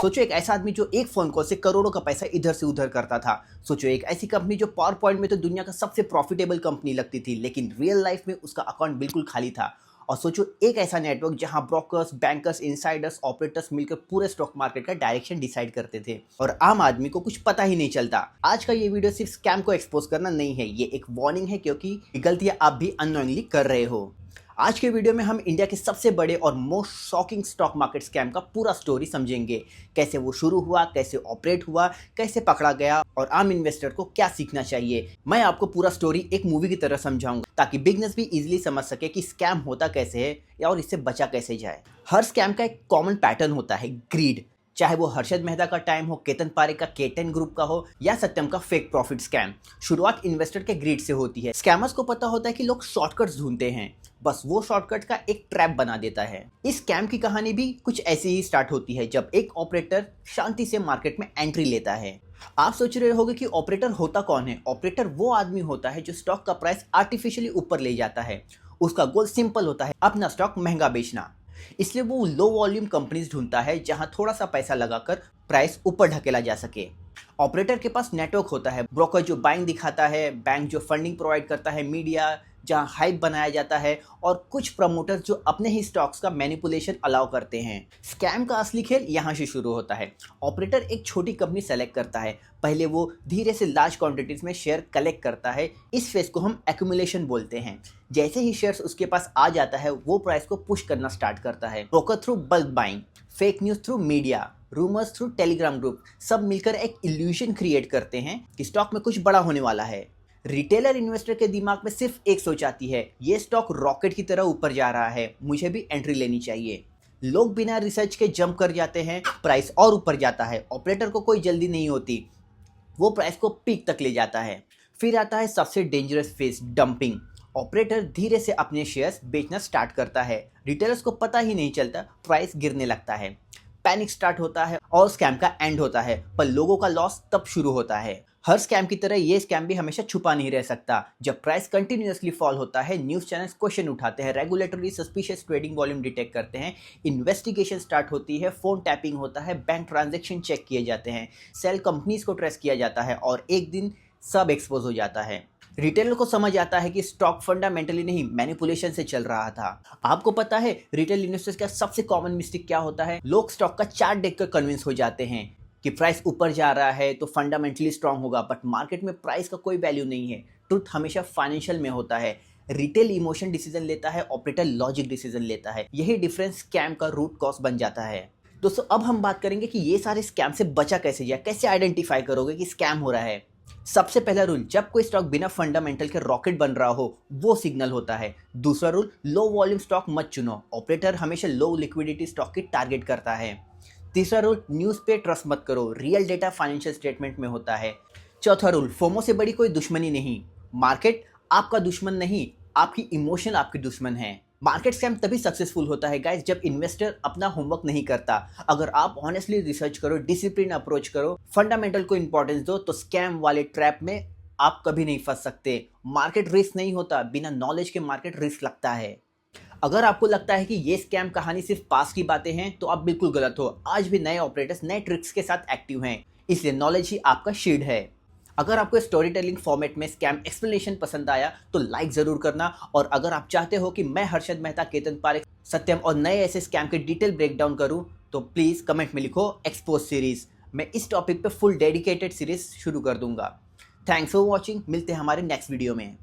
सोचो एक ऐसा आदमी जो एक फोन कॉल से करोड़ों का पैसा इधर से उधर करता था। सोचो एक ऐसी कंपनी जो पावर पॉइंट में तो दुनिया का सबसे प्रॉफिटेबल कंपनी लगती थी, लेकिन रियल लाइफ में उसका अकाउंट बिल्कुल खाली था। और सोचो एक ऐसा नेटवर्क जहां ब्रोकर्स, बैंकर्स, इनसाइडर्स, ऑपरेटर्स मिलकर पूरे स्टॉक मार्केट का डायरेक्शन डिसाइड करते थे और आम आदमी को कुछ पता ही नहीं चलता। आज का ये वीडियो सिर्फ स्कैम को एक्सपोज करना नहीं है, ये एक वार्निंग है क्योंकि गलतियां आप भी अननोइंगली कर रहे हो। आज के वीडियो में हम इंडिया के सबसे बड़े और most shocking stock market scam का पूरा स्टोरी समझेंगे। कैसे वो शुरू हुआ, कैसे ऑपरेट हुआ, कैसे पकड़ा गया और आम इन्वेस्टर को क्या सीखना चाहिए। मैं आपको पूरा स्टोरी एक मूवी की तरह समझाऊंगा ताकि बिगनर्स भी इजीली समझ सके कि स्कैम होता कैसे है और इससे बचा कैसे जाए। हर स्कैम का एक कॉमन पैटर्न होता है, ग्रीड। चाहे वो हर्षद मेहता का टाइम हो, केतन पारेख का K10 ग्रुप का हो या सत्यम का फेक प्रॉफिट स्कैम, शुरुआत इन्वेस्टर के ग्रीड से होती है। स्कैमर्स को पता होता है कि लोग शॉर्टकट्स ढूंढते हैं, बस वो शॉर्टकट का एक ट्रैप बना देता है। इस स्कैम की कहानी भी कुछ ऐसी ही स्टार्ट होती है जब एक ऑपरेटर शांति से मार्केट में एंट्री लेता है। आप सोच रहे होंगे कि ऑपरेटर होता कौन है। ऑपरेटर वो आदमी होता है जो स्टॉक का प्राइस आर्टिफिशियली ऊपर ले जाता है। उसका गोल सिंपल होता है, अपना स्टॉक महंगा बेचना। इसलिए वो लो वॉल्यूम कंपनीज ढूंढता है जहां थोड़ा सा पैसा लगाकर प्राइस ऊपर ढकेला जा सके। ऑपरेटर के पास नेटवर्क होता है, ब्रोकर जो बाइंग दिखाता है, बैंक जो फंडिंग प्रोवाइड करता है, मीडिया जहां हाइप बनाया जाता है और कुछ प्रमोटर्स जो अपने ही स्टॉक्स का मैनिपुलेशन अलाउ करते हैं। स्कैम का असली खेल यहां से शुरू होता है। ऑपरेटर एक छोटी कंपनी सेलेक्ट करता है। पहले वो धीरे से लार्ज क्वांटिटीज में शेयर कलेक्ट करता है। इस फेज को हम एक्यूमुलेशन बोलते हैं। जैसे ही शेयर्स उसके पास आ जाता है वो प्राइस को पुश करना स्टार्ट करता है। Broker through bulk buying, fake news through media, rumours through Telegram group, सब मिलकर एक इल्यूजन क्रिएट करते हैं कि स्टॉक में कुछ बड़ा होने वाला है। रिटेलर इन्वेस्टर के दिमाग में सिर्फ एक सोच आती है, ये स्टॉक रॉकेट की तरह ऊपर जा रहा है, मुझे भी एंट्री लेनी चाहिए। लोग बिना रिसर्च के जंप कर जाते हैं, प्राइस और ऊपर जाता है। ऑपरेटर को कोई जल्दी नहीं होती, वो प्राइस को पीक तक ले जाता है। फिर आता है सबसे डेंजरस फेज, डंपिंग। ऑपरेटर धीरे से अपने शेयर्स बेचना स्टार्ट करता है। रिटेलर्स को पता ही नहीं चलता, प्राइस गिरने लगता है। पैनिक स्टार्ट होता है और स्कैम का एंड होता है, पर लोगों का लॉस तब शुरू होता है। हर स्कैम की तरह ये स्कैम भी हमेशा छुपा नहीं रह सकता। जब प्राइस कंटिन्यूअसली फॉल होता है, न्यूज़ चैनल्स क्वेश्चन उठाते हैं, regulatory suspicious trading volume detect करते हैं, इन्वेस्टिगेशन स्टार्ट होती है, फोन टैपिंग होता है, बैंक ट्रांजैक्शन चेक किए जाते हैं, सेल कंपनीज को ट्रेस किया जाता है और एक दिन सब एक्सपोज हो जाता है। रिटेलर को समझ आता है कि स्टॉक फंडामेंटली नहीं, मैनिपुलेशन से चल रहा था। आपको पता है रिटेल इन्वेस्टर्स का सबसे कॉमन मिस्टेक क्या होता है? लोग स्टॉक का चार्ट देखकर कन्विंस हो जाते हैं कि प्राइस ऊपर जा रहा है तो फंडामेंटली स्ट्रांग होगा, बट मार्केट में प्राइस का कोई वैल्यू नहीं है। ट्रुथ हमेशा फाइनेंशियल में होता है। रिटेल इमोशन डिसीजन लेता है, ऑपरेटर लॉजिक डिसीजन लेता है। यही डिफरेंस स्कैम का रूट कॉज बन जाता है। दोस्तों अब हम बात करेंगे कि ये सारे स्कैम से बचा कैसे जाए, कैसे आइडेंटिफाई करोगे कि स्कैम हो रहा है। सबसे पहला रूल, जब कोई स्टॉक बिना फंडामेंटल के रॉकेट बन रहा हो वो सिग्नल होता है। दूसरा रूल, लो वॉल्यूम स्टॉक मत चुनो। ऑपरेटर हमेशा लो लिक्विडिटी स्टॉक की टारगेट करता है। तीसरा रूल, न्यूज़ पे ट्रस्ट मत करो, रियल डेटा फाइनेंशियल स्टेटमेंट में होता है। चौथा रूल, फोमो से बड़ी कोई दुश्मनी नहीं। मार्केट आपका दुश्मन नहीं, आपकी इमोशन आपकी दुश्मन है। मार्केट स्कैम तभी सक्सेसफुल होता है गाइस जब इन्वेस्टर अपना होमवर्क नहीं करता। अगर आप ऑनेस्टली रिसर्च करो, डिसिप्लिन अप्रोच करो, फंडामेंटल को इंपॉर्टेंस दो, तो स्कैम वाले ट्रैप में आप कभी नहीं फंस सकते। मार्केट रिस्क नहीं होता, बिना नॉलेज के मार्केट रिस्क लगता है। अगर आपको लगता है कि ये स्कैम कहानी सिर्फ पास की बातें हैं तो आप बिल्कुल गलत हो। आज भी नए ऑपरेटर्स नए ट्रिक्स के साथ एक्टिव हैं, इसलिए नॉलेज ही आपका शील्ड है। अगर आपको स्टोरी टेलिंग फॉर्मेट में स्कैम एक्सप्लेनेशन पसंद आया तो लाइक जरूर करना। और अगर आप चाहते हो कि मैं हर्षद मेहता, केतन पारेख, सत्यम और नए ऐसे स्कैम के डिटेल ब्रेकडाउन करूं तो प्लीज कमेंट में लिखो एक्सपोज सीरीज। मैं इस टॉपिक पे फुल डेडिकेटेड सीरीज शुरू कर दूंगा। थैंक्स फॉर वॉचिंग, मिलते हैं हमारे नेक्स्ट वीडियो में।